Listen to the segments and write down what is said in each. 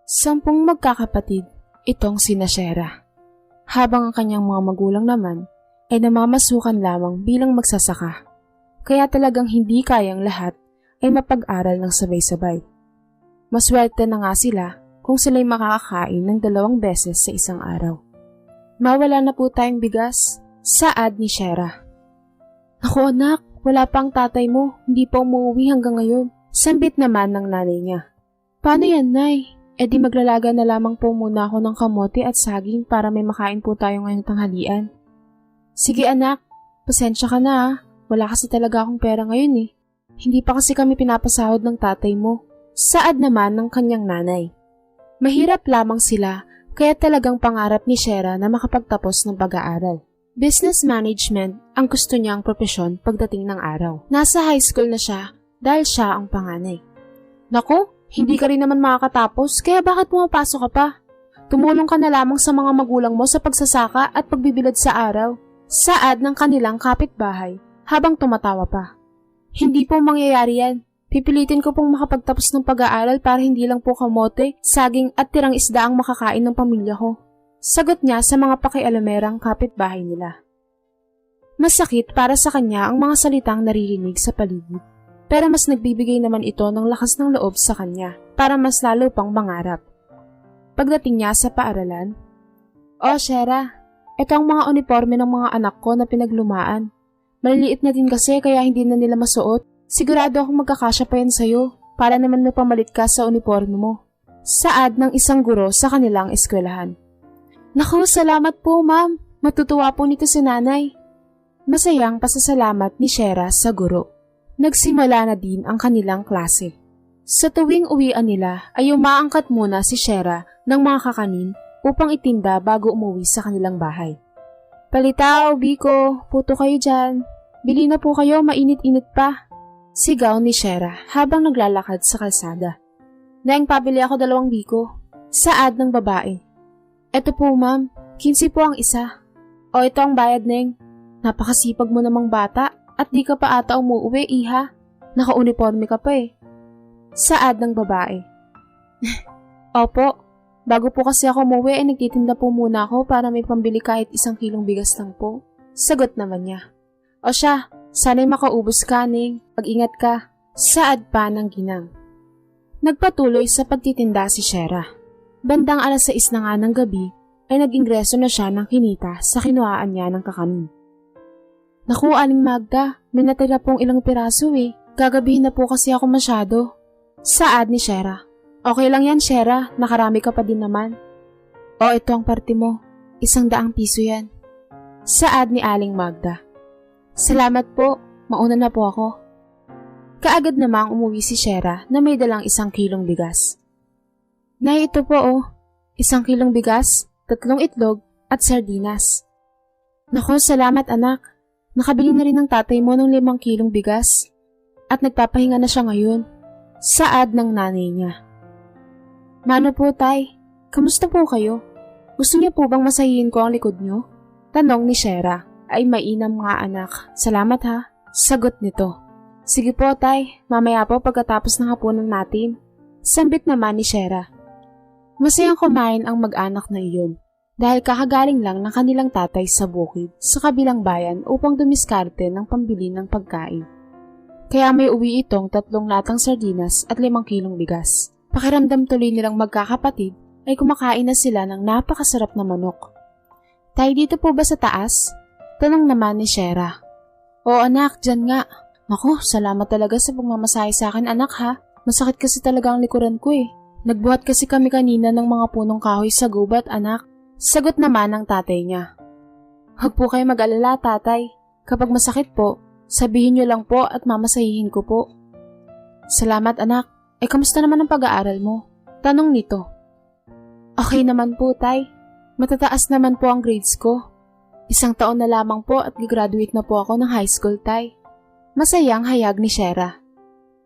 10 magkakapatid itong sina Shera, habang ang kanyang mga magulang naman ay namamasukan lamang bilang magsasaka, kaya talagang hindi kayang lahat ay mapag-aral ng sabay-sabay. Maswerte na nga sila kung sila'y makakakain ng 2 beses sa isang araw. Mawala na po tayong bigas, saad ni Shera. Naku anak, wala pa ang tatay mo, hindi pa umuwi hanggang ngayon, sambit naman ng nanay niya. Paano yan, Nay? E di maglalaga na lamang po muna ako ng kamote at saging para may makain po tayo ngayong tanghalian. Sige anak, pasensya ka na ah. Wala kasi talaga akong pera ngayon eh. Hindi pa kasi kami pinapasahod ng tatay mo. Saad naman ng kanyang nanay. Mahirap lamang sila kaya talagang pangarap ni Shera na makapagtapos ng pag-aaral. Business management ang gusto niyang propesyon pagdating ng araw. Nasa high school na siya dahil siya ang panganay. Naku! Hindi ka rin naman makakatapos, kaya bakit pumapasok ka pa? Tumulong ka na lamang sa mga magulang mo sa pagsasaka at pagbibilad sa araw. Saad ng kanilang kapitbahay habang tumatawa pa. Hindi po mangyayari yan. Pipilitin ko pong makapagtapos ng pag-aaral para hindi lang po kamote, saging at tirang isda ang makakain ng pamilya ko. Sagot niya sa mga pakialamerang kapitbahay nila. Masakit para sa kanya ang mga salitang naririnig sa paligid. Pero mas nagbibigay naman ito ng lakas ng loob sa kanya para mas lalo pang mangarap. Pagdating niya sa paaralan, "Oh, Shera, ito ang mga uniforme ng mga anak ko na pinaglumaan. Maliliit na din kasi kaya hindi na nila masuot. Sigurado akong magkakasya pa yan sa'yo para naman mapamalit ka sa uniforme mo." Saad ng isang guro sa kanilang eskwelahan. "Naku, salamat po ma'am. Matutuwa po nito si nanay." Masayang pasasalamat ni Shera sa guro. Nagsimula na din ang kanilang klase. Sa tuwing uwian nila ay umaangkat muna si Shera ng mga kakanin upang itinda bago umuwi sa kanilang bahay. "Palitaw, Biko, puto kayo dyan. Bili na po kayo, mainit-init pa." Sigaw ni Shera habang naglalakad sa kalsada. "Neng, pabili ako 2 biko." Saad ng babae. "Eto po ma'am, 15 po ang isa." "O ito ang bayad, Neng. Napakasipag mo namang bata. At di ka pa ata umuwi, iha. Naka-uniforme ka pa eh." Saad ng babae. "Opo, bago po kasi ako umuwi ay nagtitinda po muna ako para may pambili kahit 1 kilong bigas lang po." Sagot naman niya. "O siya, sana'y makaubos ka, Ning. Pag-ingat ka." Saad pa ng ginang. Nagpatuloy sa pagtitinda si Shera. Bandang 6:00 na nga ng gabi ay nag-ingreso na siya ng kinita sa kinuhaan niya ng kakanin. "Naku, Aling Magda, may natira pong ilang piraso eh. Gagabihin na po kasi ako masyado." Saad ni Shera. "Okay lang yan, Shera. Nakarami ka pa din naman." "O, ito ang parte mo. 100 piso yan." Saad ni Aling Magda. "Salamat po. Mauna na po ako." Kaagad namang umuwi si Shera na may dalang 1 kilong bigas. "Nay, ito po oh. 1 kilong bigas, 3 itlog at sardinas." "Naku, salamat anak. Nakabili na rin ng tatay mo ng 5 kilong bigas at nagpapahinga na siya ngayon." Saad ng nanay niya. "Mano po tay, kamusta po kayo? Gusto niyo po bang masahihin ko ang likod niyo?" Tanong ni Shera. "Ay mainam nga anak, salamat ha." Sagot nito. "Sige po tay, mamaya po pagkatapos ng hapunan natin." Sambit naman ni Shera. Masayang kumain ang mag-anak na iyon. Dahil kakagaling lang ng kanilang tatay sa bukid sa kabilang bayan upang dumiskarte ng pambili ng pagkain. Kaya may uwi itong 3 latang sardinas at 5 kilong bigas. Pakiramdam tuloy nilang magkakapatid ay kumakain na sila ng napakasarap na manok. "Tay, dito po ba sa taas?" Tanong naman ni Shera. "Oo anak, dyan nga." "Naku, salamat talaga sa pagmamasahe sa akin anak ha. Masakit kasi talaga ang likuran ko eh. Nagbuhat kasi kami kanina ng mga punong kahoy sa gubat anak." Sagot naman ng tatay niya. "Huwag po kayo mag-alala, tatay. Kapag masakit po, sabihin niyo lang po at mamasahihin ko po." "Salamat anak. Ay kamusta naman ang pag-aaral mo?" Tanong nito. "Okay naman po, tay. Matataas naman po ang grades ko. 1 taon na lamang po at graduate na po ako ng high school, tay." Masayang hayag ni Shera.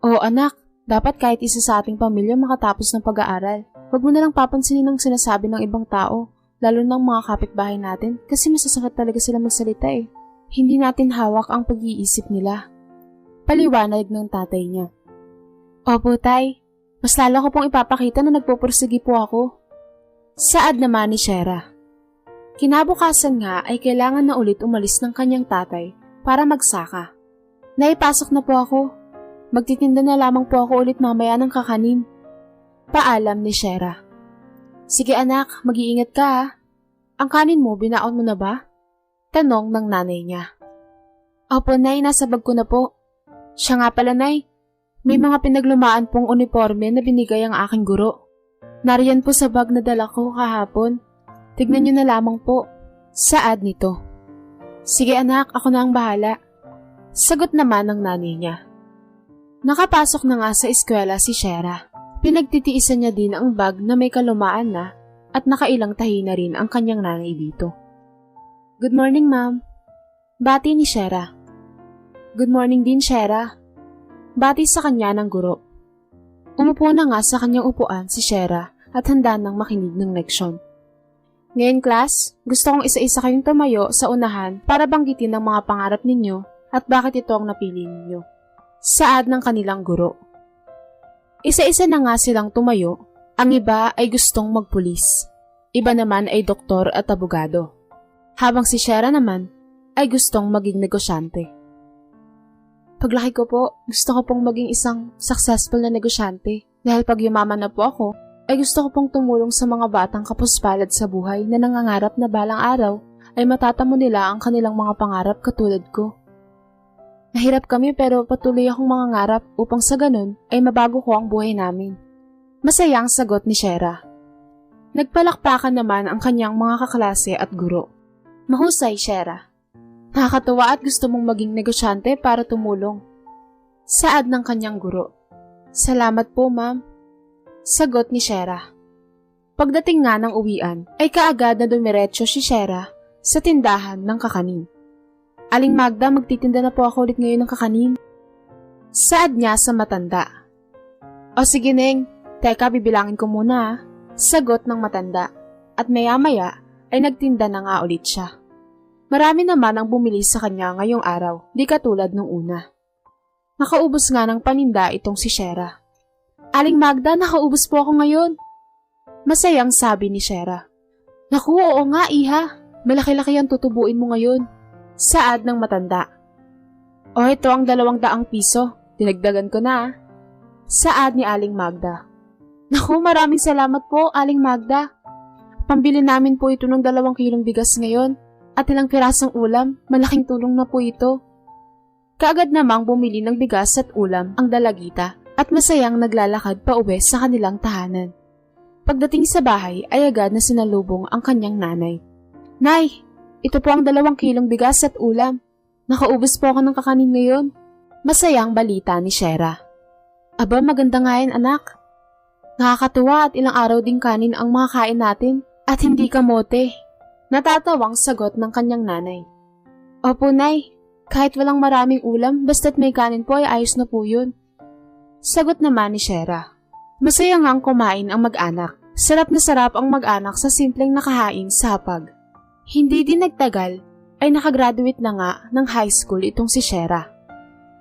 "Oo anak, dapat kahit isa sa ating pamilya makatapos ng pag-aaral. Huwag mo nalang papansinin ang sinasabi ng ibang tao. Lalo ng mga kapitbahay natin kasi masasakit talaga sila magsalita eh. Hindi natin hawak ang pag-iisip nila." Paliwanag ng tatay niya. "Opo tay, Mas lalo ko pong ipapakita na nagpupursigi po ako. Saad naman ni Shera. Kinabukasan nga ay kailangan na ulit umalis ng kanyang tatay para magsaka. Naipasok na po ako. Magtitinda na lamang po ako ulit mamaya ng kakanin. Paalam ni Shera. Sige anak, mag-iingat ka ha. Ang kanin mo, binaon mo na ba? Tanong ng nanay niya. Opo nay, nasa bag ko na po. Siya nga pala nay, may mga pinaglumaan pong uniforme na binigay ang aking guro. Nariyan po sa bag na dala ko kahapon. Tignan niyo na lamang po. Saad nito. Sige anak, ako na ang bahala. Sagot naman ng nanay niya. Nakapasok na nga sa eskwela si Shera. Pinagtitiisan niya din ang bag na may kalumaan na at nakailang tahi na rin ang kanyang nanay dito. Good morning, ma'am. Bati ni Shera. Good morning din, Shera. Bati sa kanya ng guro. Umupo na nga sa kanyang upuan si Shera at handa nang makinig ng leksyon. Ngayon, class, gusto kong isa-isa kayong tumayo sa unahan para banggitin ang mga pangarap ninyo at bakit ito ang napili ninyo. Saad ng kanilang guro. Isa-isa na nga silang tumayo. Ang iba ay gustong magpulis. Iba naman ay doktor at abogado. Habang si Shera naman ay gustong maging negosyante. Paglaki ko po, gusto ko pong maging isang successful na negosyante. Dahil pag yumaman na po ako, ay gusto ko pong tumulong sa mga batang kapuspalad sa buhay na nangangarap na balang araw ay matatamo nila ang kanilang mga pangarap katulad ko. Nahirap kami pero patuloy akong mangangarap upang sa ganun ay mabago ko ang buhay namin. Masayang sagot ni Shera. Nagpalakpakan naman ang kanyang mga kaklase at guro. Mahusay, Shera. Nakakatuwa at gusto mong maging negosyante para tumulong. Saad ng kanyang guro. Salamat po, ma'am. Sagot ni Shera. Pagdating nga ng uwian, ay kaagad na dumiretso si Shera sa tindahan ng kakanin. Aling Magda, magtitinda na po ako ulit ngayon ng kakanin. Saad niya sa matanda. O sige, Neng. Teka, bibilangin ko muna. Sagot ng matanda. At maya-maya ay nagtinda na nga ulit siya. Marami naman ang bumili sa kanya ngayong araw, di katulad nung una. Nakaubos nga ng paninda itong si Shera. Aling Magda, nakaubos po ako ngayon. Masayang sabi ni Shera. Naku, oo nga, iha. Malaki-laki ang tutubuin mo ngayon. Saad ng matanda. O ito ang 200 piso. Dinagdagan ko na. Saad ni Aling Magda. Naku, maraming salamat po, Aling Magda. Pambili namin po ito ng 2 kilong bigas ngayon. At ilang pirasong ulam, malaking tulong na po ito. Kaagad namang bumili ng bigas at ulam ang dalagita at masayang naglalakad pa uwi sa kanilang tahanan. Pagdating sa bahay ay agad na sinalubong ang kanyang nanay. Nay! Ito po ang 2 kilong bigas at ulam. Nakaubos po ako ng kakanin ngayon. Masayang balita ni Shera. Aba, maganda nga yan, anak. Nakakatuwa at ilang araw ding kanin ang makakain natin at hindi kamote. Natatawang sagot ng kanyang nanay. Opo, Nay. Kahit walang maraming ulam, basta't may kanin po ay ayos na po yun. Sagot naman ni Shera. Masaya ngang kumain ang mag-anak. Sarap na sarap ang mag-anak sa simpleng nakahain sa hapag. Hindi din nagtagal ay nakagraduate na nga ng high school itong si Shera.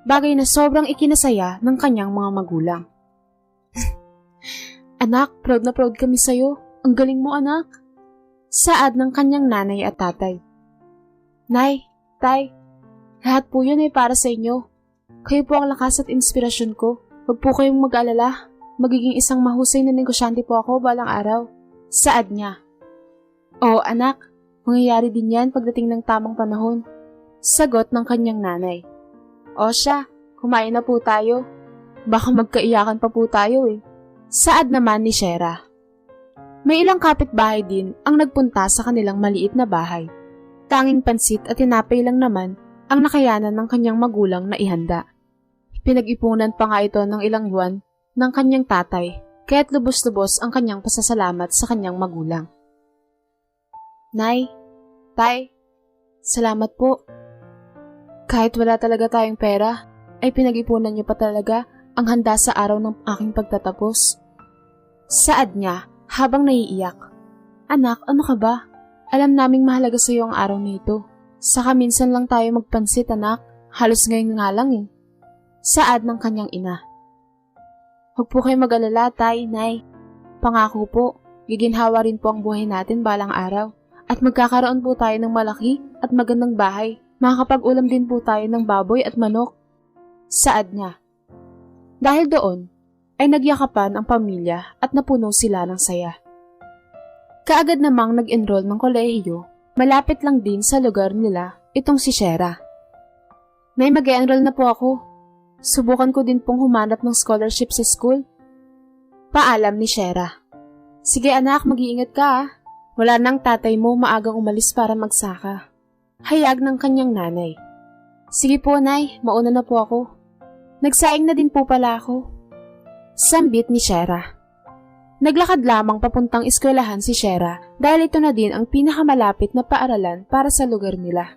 Bagay na sobrang ikinasaya ng kanyang mga magulang. Anak, proud na proud kami sa'yo. Ang galing mo, anak. Saad ng kanyang nanay at tatay. Nay, tay, lahat po yun ay para sa inyo. Kayo po ang lakas at inspirasyon ko. Huwag po kayong mag-alala. Magiging isang mahusay na negosyante po ako balang araw. Saad niya. Oo, anak. Mangyayari din yan pagdating ng tamang panahon. Sagot ng kanyang nanay. O siya, kumain na po tayo. Baka magkaiyakan pa po tayo eh. Saad naman ni Shera. May ilang kapitbahay din ang nagpunta sa kanilang maliit na bahay. Tanging pansit at tinapay lang naman ang nakayanan ng kanyang magulang na ihanda. Pinag-ipunan pa nga ito ng ilang buwan ng kanyang tatay, kaya't lubos-lubos ang kanyang pasasalamat sa kanyang magulang. Nay, Tay, salamat po. Kahit wala talaga tayong pera, ay pinag-ipunan niyo pa talaga ang handa sa araw ng aking pagtatapos. Saad niya habang naiiyak. Anak, ano ka ba? Alam naming mahalaga sa iyo ang araw na ito. Saka minsan lang tayo magpansit, anak. Halos ngayon nga lang eh. Saad ng kanyang ina. Huwag po kayo mag-alala, Tay, Nay. Pangako po, giginhawa rin po ang buhay natin balang araw. At magkakaroon po tayo ng malaki at magandang bahay. Makakapag-ulam din po tayo ng baboy at manok. Saad niya. Dahil doon, ay nagyakapan ang pamilya at napuno sila ng saya. Kaagad namang nag-enroll ng kolehiyo, malapit lang din sa lugar nila itong si Shera. Nay, mag-enroll na po ako. Subukan ko din pong humanap ng scholarship sa school. Paalam ni Shera. Sige anak, mag-iingat ka ah. Wala nang tatay mo maagang umalis para magsaka. Hayag ng kanyang nanay. Sige po Nay, mauna na po ako. Nagsaing na din po pala ako. Sambit ni Shera. Naglakad lamang papuntang eskwelahan si Shera dahil ito na din ang pinakamalapit na paaralan para sa lugar nila.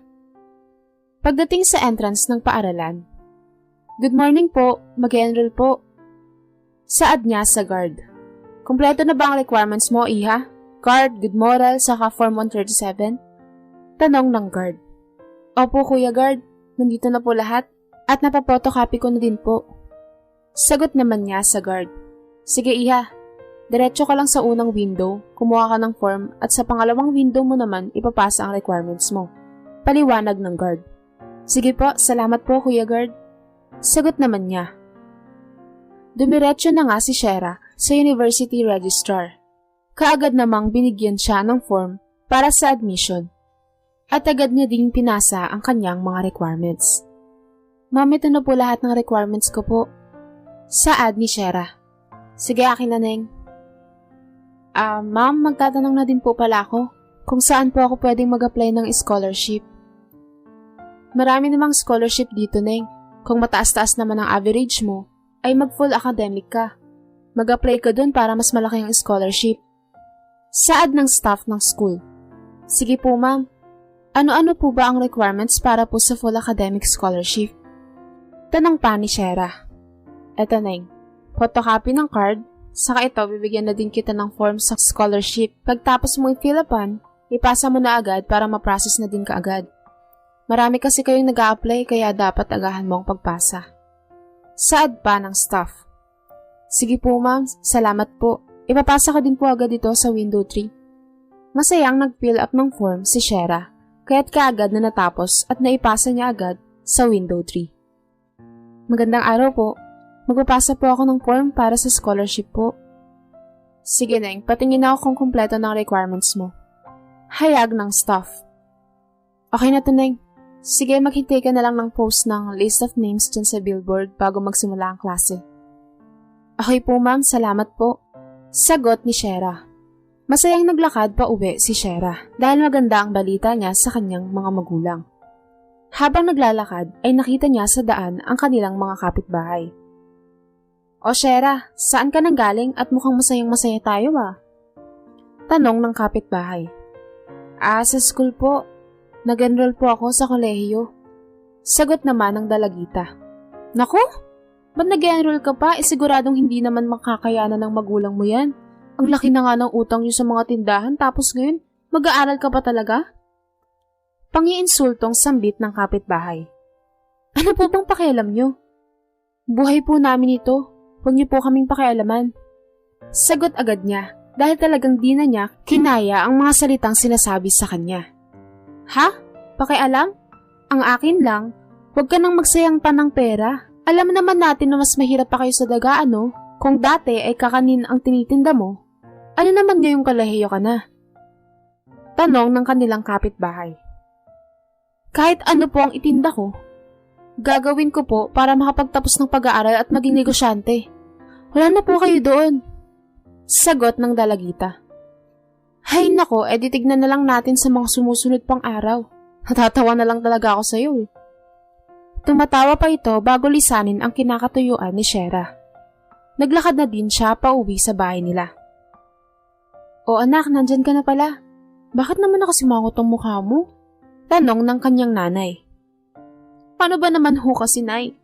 Pagdating sa entrance ng paaralan, Good morning po, mag-enroll po. Saad niya sa guard. Kumpleto na ba ang requirements mo, Iha? Guard, good moral, saka Form 137? Tanong ng guard. Opo, Kuya Guard. Nandito na po lahat. At napapotocopy ko na din po. Sagot naman niya sa guard. Sige, Iha. Diretso ka lang sa unang window, kumuha ka ng form, at sa pangalawang window mo naman ipapasa ang requirements mo. Paliwanag ng guard. Sige po, salamat po, Kuya Guard. Sagot naman niya. Dumiretso na nga si Shera sa University Registrar. Kaagad namang binigyan siya ng form para sa admission. At agad niya ding pinasa ang kanyang mga requirements. Ma'am, ito na po lahat ng requirements ko po. Saad ni Shera. Sige, akin na, Neng. Ma'am, magtatanong na din po pala ako kung saan po ako pwedeng mag-apply ng scholarship. Marami namang scholarship dito, Neng. Kung mataas-taas naman ang average mo, ay mag-full academic ka. Mag-apply ka dun para mas malaki ang scholarship. Saad ng staff ng school. Sige po, ma'am. Ano-ano po ba ang requirements para po sa full academic scholarship? Tanong pa ni Shera. Eto, Neng. Photocopy ng card, saka ito bibigyan na din kita ng form sa scholarship. Pagtapos mo i-fill upan, ipasa mo na agad para ma-process na din kaagad. Marami kasi kayong nag-a-apply kaya dapat agahan mo ang pagpasa. Saad pa ng staff. Sige po ma'am, salamat po. Ipapasa ko din po agad ito sa window 3. Masayang nag-fill up ng form si Shera, kaya't kaagad na natapos at naipasa niya agad sa window 3. Magandang araw po. Magpapasa po ako ng form para sa scholarship po. Sige Neng, patingin ako kung kumpleto ng requirements mo. Hayag ng staff. Okay na to Neng. Sige, maghintay ka na lang ng post ng list of names dyan sa billboard bago magsimula ang klase. Okay po ma'am, salamat po. Sagot ni Shera. Masayang naglakad pa uwi si Shera dahil maganda ang balita niya sa kanyang mga magulang. Habang naglalakad ay nakita niya sa daan ang kanilang mga kapitbahay. O Shera, saan ka nang galing at mukhang masayang-masaya tayo ah? Tanong ng kapitbahay. Sa school po. Nag-enroll po ako sa kolehiyo. Sagot naman ng dalagita. Naku, ba't nag-enroll ka pa? Siguradong hindi naman makakayanan ng magulang mo yan. Ang laki na nga ng utang niyo sa mga tindahan tapos ngayon, mag-aaral ka pa talaga? Pangiinsultong sambit ng kapitbahay. Ano po bang pakialam niyo? Buhay po namin ito. Huwag niyo po kaming pakialaman. Sagot agad niya dahil talagang di na niya kinaya ang mga salitang sinasabi sa kanya. Ha? Pakialam? Ang akin lang, huwag ka nang magsayang pa ng pera. Alam naman natin na mas mahirap pa kayo sa daga, ano? Kung dati ay kakanin ang tinitinda mo, ano naman ngayong kalahiyo ka na? Tanong ng kanilang kapitbahay. Kahit ano po ang itinda ko, gagawin ko po para makapagtapos ng pag-aaral at maging negosyante. Wala na po kayo doon. Sagot ng dalagita. Hay nako, titignan na lang natin sa mga sumusunod pang araw. Natatawa na lang talaga ako sa'yo eh. Tumatawa pa ito bago lisanin ang kinakatuyuan ni Shera. Naglakad na din siya pauwi sa bahay nila. O anak, nandyan ka na pala. Bakit naman nakasimangot ang mukha mo? Tanong ng kanyang nanay. Paano ba naman ho kasi, Nay?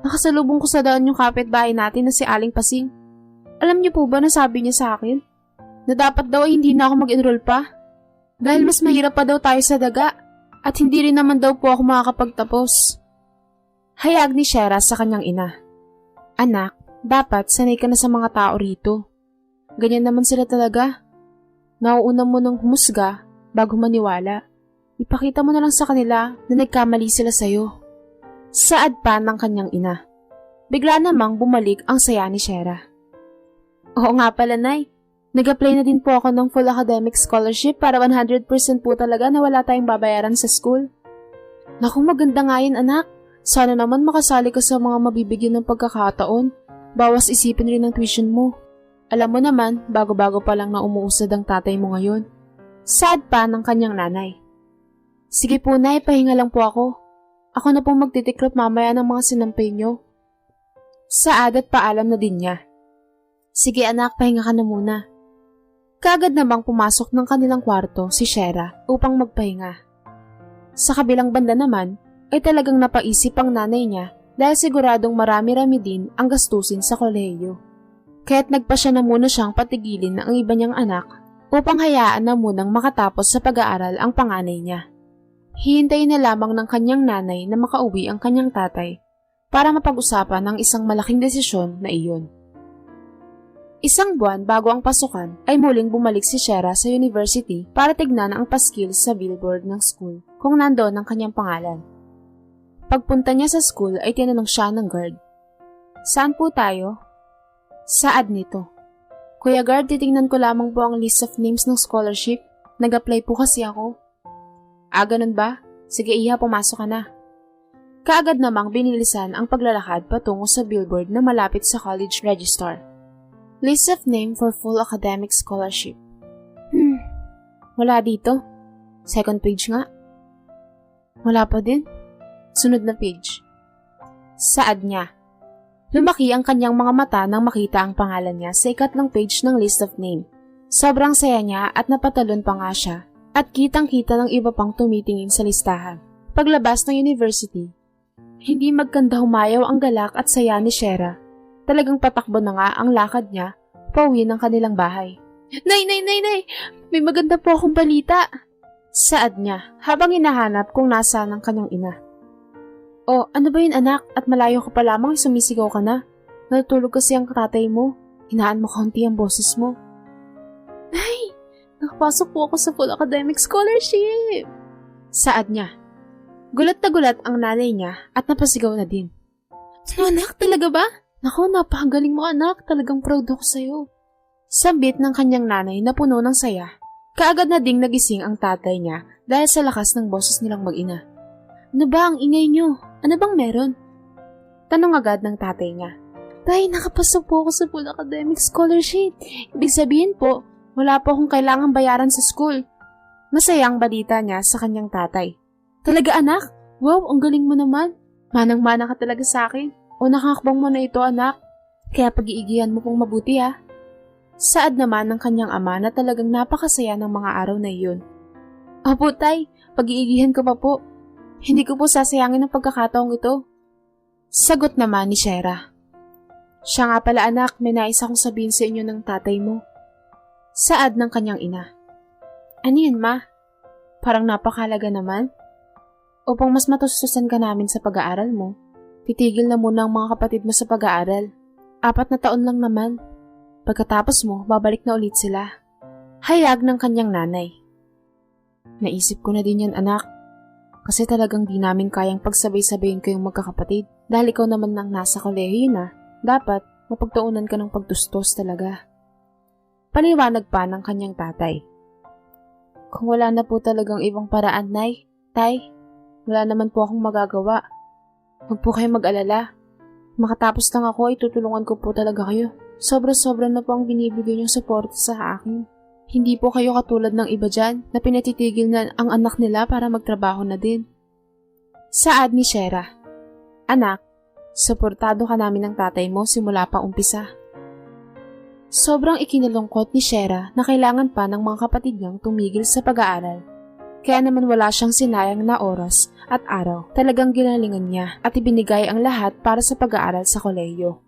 Nakasalubong ko sa daan yung kapitbahay natin na si Aling Pasing. Alam niyo po ba na sabi niya sa akin? Na dapat daw ay hindi na ako mag-enroll pa. Dahil mas mahirap pa daw tayo sa daga at hindi rin naman daw po ako makakapagtapos. Hayag ni Shera sa kanyang ina. Anak, Dapat sanay ka na sa mga tao rito. Ganyan naman sila talaga. Nauuna mo ng humusga bago maniwala. Ipakita mo na lang sa kanila na nagkamali sila sa'yo. Saad pa ng kanyang ina. Bigla namang bumalik ang saya ni Shera. Oo nga pala, Nay. Nag-apply na din po ako ng full academic scholarship para 100% po talaga na wala tayong babayaran sa school. Naku, maganda nga yan, anak. Sana naman makasali ka sa mga mabibigyan ng pagkakataon. Bawas isipin rin ang tuition mo. Alam mo naman, bago-bago pa lang na umuusad ang tatay mo ngayon. Sad pa ng kanyang nanay. Sige po, Nay, pahinga lang po ako. Ako na pong magtitiklop mamaya ng mga sinampay nyo. Saad at paalam na din niya. Sige anak, pahinga ka na muna. Kaagad namang pumasok ng kanilang kwarto si Shera upang magpahinga. Sa kabilang banda naman ay talagang napaisip ang nanay niya dahil siguradong marami-rami din ang gastusin sa kolehiyo. Kaya't nagpasya na muna siyang patigilin ng iba niyang anak upang hayaan na munang makatapos sa pag-aaral ang panganay niya. Hihintayin na lamang ng kanyang nanay na makauwi ang kanyang tatay para mapag-usapan ng isang malaking desisyon na iyon. Isang buwan bago ang pasukan ay muling bumalik si Shera sa university para tignan ang paskil sa billboard ng school kung nandoon ang kanyang pangalan. Pagpunta niya sa school ay tinanong siya ng guard. Saan po tayo? Saad nito. Kuya guard, titingnan ko lamang po ang list of names ng scholarship. Nag-apply po kasi ako. Ganun ba? Sige iha, pumasok ka na. Kaagad namang binilisan ang paglalakad patungo sa billboard na malapit sa college register. List of name for full academic scholarship. Wala dito. Second page nga. Wala pa din. Sunod na page. Saad niya. Lumaki ang kanyang mga mata nang makita ang pangalan niya sa ikatlong page ng list of name. Sobrang saya niya at napatalon pa nga siya at kitang-kita ng iba pang tumitingin sa listahan. Paglabas ng university, hindi magkanda humayaw ang galak at saya ni Shera. Talagang patakbo na nga ang lakad niya pauwi ng kanilang bahay. Nay! May maganda po akong balita! Saad niya habang hinahanap kung nasaan ang kanyang ina. Oh, ano ba yun anak? At malayo ka pa lamang sumisigaw ka na. Natutulog kasi ang tatay mo. Hinaan mo kaunti ang boses mo. Nay! Nakapasok po ako sa full academic scholarship! Saad niya. Gulat na gulat ang nanay niya at napasigaw na din. Ano anak, talaga ba? Naku, napakagaling mo anak, talagang proud ako sa'yo. Sambit ng kanyang nanay na puno ng saya. Kaagad na ding nagising ang tatay niya dahil sa lakas ng boses nilang mag-ina. Ano ba ang ingay niyo? Ano bang meron? Tanong agad ng tatay niya. Tay, nakapasok po ako sa full academic scholarship. Ibig sabihin po, wala po akong kailangang bayaran sa school. Masayang balita niya sa kanyang tatay. Talaga anak? Wow, ang galing mo naman. Manang-mana ka talaga sa akin. O nakakabang mo na ito anak. Kaya pag-iigihan mo pong mabuti ha. Saad naman ng kanyang ama na talagang napakasaya ng mga araw na iyon. Opo tay, pag-iigihan ko pa po. Hindi ko po sasayangin ang pagkakataong ito. Sagot naman ni Shera. Siya nga pala anak, may nais akong sabihin sa inyo ng tatay mo. Saad ng kanyang ina. Ano yan ma? Parang napakalaga naman. Upang mas matustusan ka namin sa pag-aaral mo, titigil na muna ang mga kapatid mo sa pag-aaral. 4 na taon lang naman. Pagkatapos mo, babalik na ulit sila. Hayag ng kanyang nanay. Naisip ko na din yan anak. Kasi talagang di namin kayang pagsabay-sabayin kayong magkakapatid. Dahil ikaw naman nang nasa kolehiyo na, dapat mapagtuunan ka ng pagtustos talaga. Paliwanag pa ng kanyang tatay. Kung wala na po talagang ibang paraan, Nay, Tay, wala naman po akong magagawa. Huwag po kayo mag-alala. Makatapos lang ako ay tutulungan ko po talaga kayo. Sobra-sobra na po ang binibigay niyong suporta sa akin. Hindi po kayo katulad ng iba dyan na pinatitigil na ang anak nila para magtrabaho na din. Saad ni Shera. Anak, suportado ka namin ng tatay mo simula pa umpisa. Sobrang ikinalungkot ni Shera na kailangan pa ng mga kapatid niyang tumigil sa pag-aaral. Kaya naman wala siyang sinayang na oras at araw. Talagang ginalingan niya at ibinigay ang lahat para sa pag-aaral sa kolehiyo.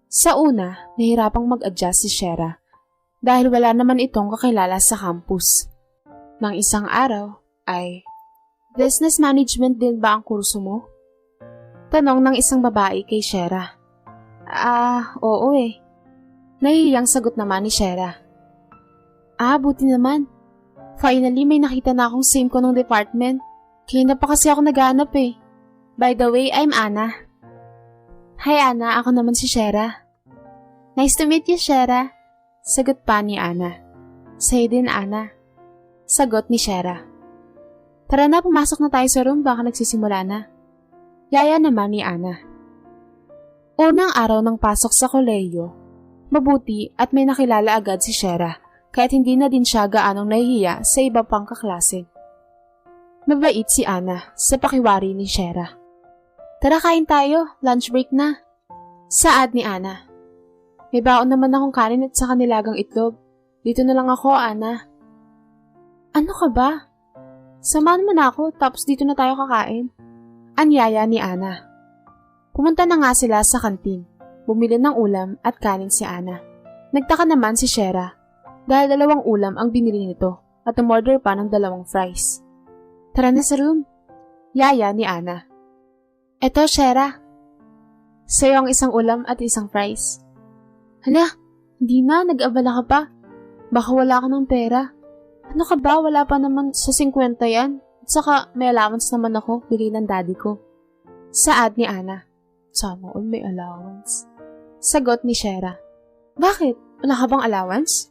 Sa una, nahirapang mag-adjust si Shera dahil wala naman itong kakilala sa campus. Nang isang araw ay, business management din ba ang kurso mo? Tanong ng isang babae kay Shera. Oo eh. Nahihiyang sagot naman ni Shera. Buti naman. Finally, may nakita na akong same ko ng department. Kaya na pa kasi ako naghanap eh. By the way, I'm Anna. Hi Anna, ako naman si Shera. Nice to meet you, Shera. Sagot pa ni Anna. Sa'yo din, Anna. Sagot ni Shera. Tara na, pumasok na tayo sa room, baka nagsisimula na. Yaya naman ni Anna. Unang araw ng pasok sa kolehiyo, mabuti at may nakilala agad si Shera, kahit hindi na din siya gaanong nahihiya sa iba pang kaklase. Mabait si Anna sa pakiwari ni Shera. Tara kain tayo, lunch break na. Saad ni Anna. May baon naman akong kanin at saka nilagang itlog. Dito na lang ako, Anna. Ano ka ba? Samahan mo na ako tapos dito na tayo kakain. Anyaya ni Anna. Pumunta na nga sila sa kantin. Bumili ng ulam at kanin si Anna. Nagtaka naman si Shera dahil 2 ulam ang binili nito at umorder pa ng 2 fries. Tara na sa room. Yaya ni Anna. Eto, Shera. Sa'yo ang 1 ulam at 1 fries. Hala, hindi na, nag-abala ka pa. Baka wala ka ng pera. Ano ka ba, wala pa naman sa 50 yan. At saka may allowance naman ako, bigay ng daddy ko. Saad ni Anna. Sana all may allowance. Sagot ni Shera. Bakit? Wala ka bang allowance?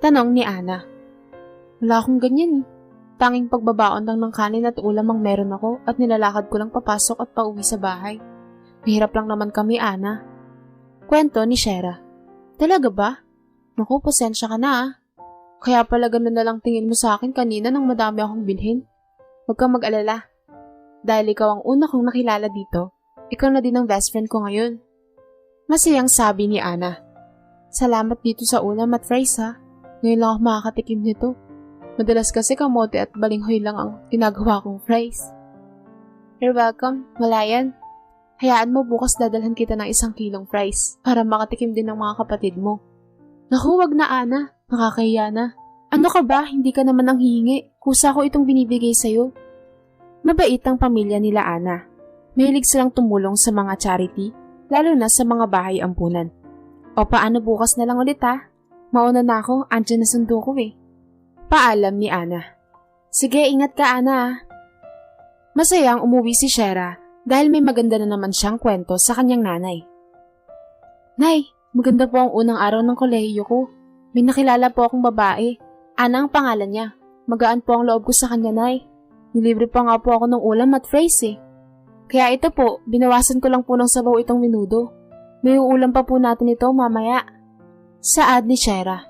Tanong ni Anna. Wala akong ganyan eh. Tanging pagbabaon lang ng kanin at ulam ang meron ako at nilalakad ko lang papasok at pauwi sa bahay. Mahirap lang naman kami, Anna. Kwento ni Shera. Talaga ba? Naku, pasensya ka na ah. Kaya pala ganun na lang tingin mo sa akin kanina nang madami akong bilhin. Huwag kang mag-alala. Dahil ikaw ang una kong nakilala dito, ikaw na din ang best friend ko ngayon. Masayang sabi ni Anna. Salamat dito sa ulam at fries ha. Ngayon lang ako makakatikim nito. Madalas kasi kamote at balinghoy lang ang ginagawa kong fries. You're welcome, Malayan. Hayaan mo bukas dadalhan kita ng 1 kilong fries para makatikim din ng mga kapatid mo. Naku, wag na Anna. Nakakahiya na. Ano ka ba? Hindi ka naman ang hihingi. Kusa ko itong binibigay sa'yo. Mabait ang pamilya nila Anna. Mahilig silang tumulong sa mga charity, lalo na sa mga bahay ampunan. O paano bukas na lang ulit ha? Mauna na ako, andyan na sundo ko eh. Paalam ni Anna. Sige, ingat ka Anna ah. Masayang umuwi si Shera dahil may maganda na naman siyang kwento sa kanyang nanay. Nay, maganda po ang unang araw ng kolehiyo ko. May nakilala po akong babae. Ana ang pangalan niya. Magaan po ang loob ko sa kanya, Nay. Nilibre pa nga po ako ng ulam at fries eh. Kaya ito po, binawasan ko lang po ng sabaw itong minudo. May uulam pa po natin ito mamaya. Saad ni Shera.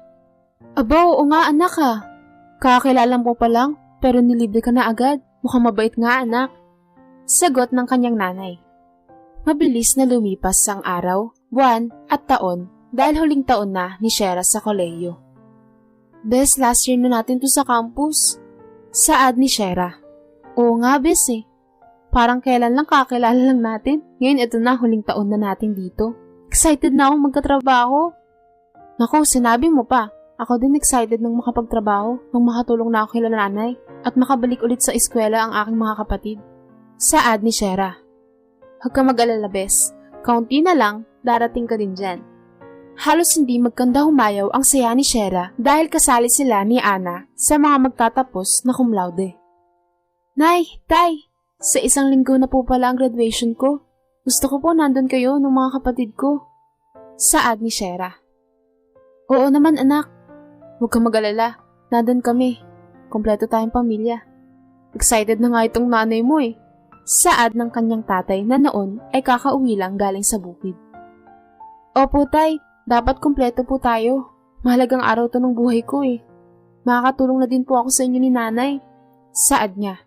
Aba, oo nga anak ha. Kakakilala mo pa lang, pero nilibre ka na agad. Mukhang mabait nga anak. Sagot ng kanyang nanay. Mabilis na lumipas ang araw, buwan at taon dahil huling taon na ni Shera sa kolehiyo. Bes, last year na natin to sa campus. Saad ni Shera. Oo nga, bes eh. Parang kailan lang kakilala lang natin. Ngayon ito na, huling taon na natin dito. Excited na akong magkatrabaho. Naku, sinabi mo pa. Ako din excited nang makapagtrabaho, nang makatulong na ako kay nanay, at makabalik ulit sa eskwela ang aking mga kapatid. Saad ni Shera. Huwag ka mag-alala, bes. Kaunti na lang, darating ka din dyan. Halos hindi magkanda humayaw ang saya ni Shera dahil kasali sila ni Anna sa mga magtatapos na cum laude. Nay, Tay, sa 1 linggo na po pala ang graduation ko. Gusto ko po nandun kayo ng mga kapatid ko. Saad ni Shera. Oo naman anak. Huwag kang mag-alala, nandun kami. Kompleto tayong pamilya. Excited na nga itong nanay mo eh. Saad ng kanyang tatay na noon ay kakauwi lang galing sa bukid. Opo Tay, dapat kompleto po tayo. Mahalagang araw to ng buhay ko eh. Makakatulong na din po ako sa inyo ni nanay. Saad niya.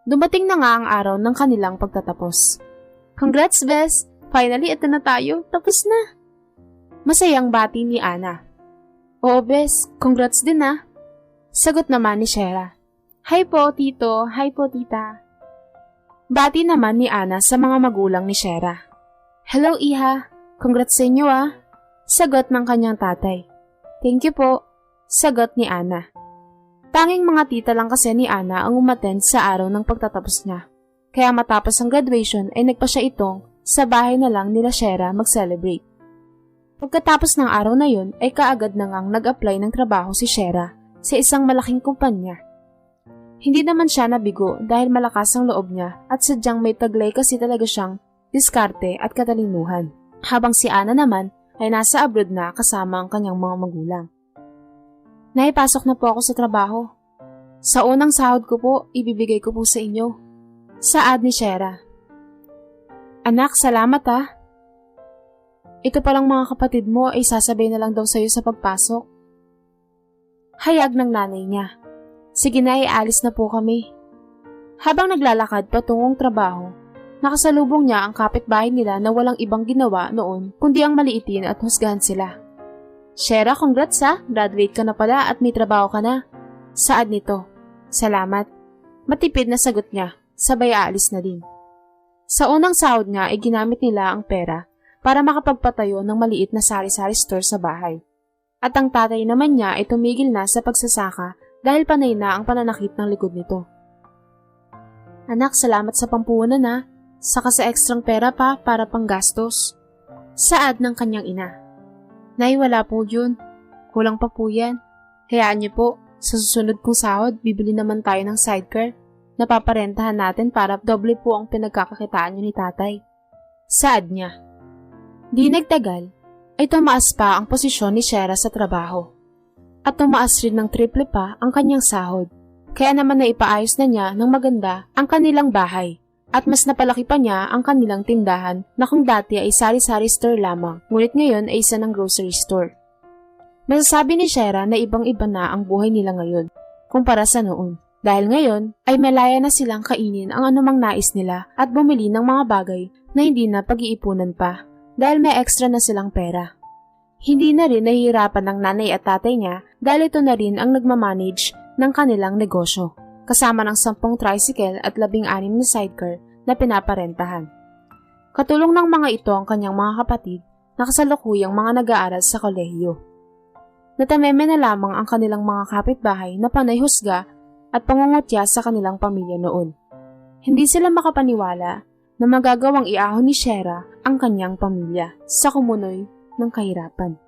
Dumating na nga ang araw ng kanilang pagtatapos. Congrats, Bes! Finally, ito na tayo. Tapos na. Masayang bati ni Anna. Oo, Bes. Congrats din ah. Sagot naman ni Shera. Hi po, Tito. Hi po, Tita. Bati naman ni Anna sa mga magulang ni Shera. Hello, Iha. Congrats sa inyo ah. Sagot ng kanyang tatay. Thank you po. Sagot ni Anna. Tanging mga tita lang kasi ni Anna ang umattend sa araw ng pagtatapos niya. Kaya matapos ang graduation ay nagpa siya itong sa bahay na lang nila Shera mag-celebrate. Pagkatapos ng araw na yun ay kaagad na ngang nag-apply ng trabaho si Shera sa isang malaking kumpanya. Hindi naman siya nabigo dahil malakas ang loob niya at sadyang may taglay kasi talaga siyang diskarte at katalinuhan. Habang si Ana naman ay nasa abroad na kasama ang kanyang mga magulang. Naipasok na po ako sa trabaho. Sa unang sahod ko po, ibibigay ko po sa inyo. Saad ni Shera. Anak, salamat ah. Ito palang mga kapatid mo ay sasabay na lang daw sa'yo sa pagpasok. Hayag ng nanay niya. Sige na, alis na po kami. Habang naglalakad patungong trabaho, nakasalubong niya ang kapitbahay nila na walang ibang ginawa noon kundi ang maliitin at husgahan sila. Shera, congrats ha, graduate ka na pala at may trabaho ka na. Saad nito. Salamat. Matipid na sagot niya, sabay aalis na din. Sa unang sahod niya ay ginamit nila ang pera para makapagpatayo ng maliit na sari-sari store sa bahay. At ang tatay naman niya ay tumigil na sa pagsasaka dahil panay na ang pananakit ng likod nito. Anak, salamat sa pampuhunan ha, saka sa ekstrang pera pa para panggastos. Saad ng kanyang ina. Nay, wala po yun. Kulang pa po yan. Hayaan niyo po, sa susunod kong sahod, bibili naman tayo ng sidecar. Napaparentahan natin para doble po ang pinagkakakitaan niyo ni tatay. Saad niya. Di nagtagal, ay tumaas pa ang posisyon ni Shera sa trabaho. At tumaas rin ng triple pa ang kanyang sahod. Kaya naman naipaayos na niya ng maganda ang kanilang bahay. At mas napalaki pa niya ang kanilang tindahan na kung dati ay sari-sari store lamang, ngunit ngayon ay isa ng grocery store. Masasabi ni Shera na ibang-iba na ang buhay nila ngayon kumpara sa noon. Dahil ngayon ay malaya na silang kainin ang anumang nais nila at bumili ng mga bagay na hindi na pag-iipunan pa. Dahil may extra na silang pera. Hindi na rin nahihirapan ng nanay at tatay niya dahil ito na rin ang nagmamanage ng kanilang negosyo, kasama ng 10 tricycle at 16 na sidecar na pinaparentahan. Katulong ng mga ito ang kanyang mga kapatid na kasalukuyang mga nag-aaral sa kolehiyo. Natameme na lamang ang kanilang mga kapitbahay na panay husga at pangungutya sa kanilang pamilya noon. Hindi sila makapaniwala na magagawang iahon ni Shera ang kanyang pamilya sa kumunoy ng kahirapan.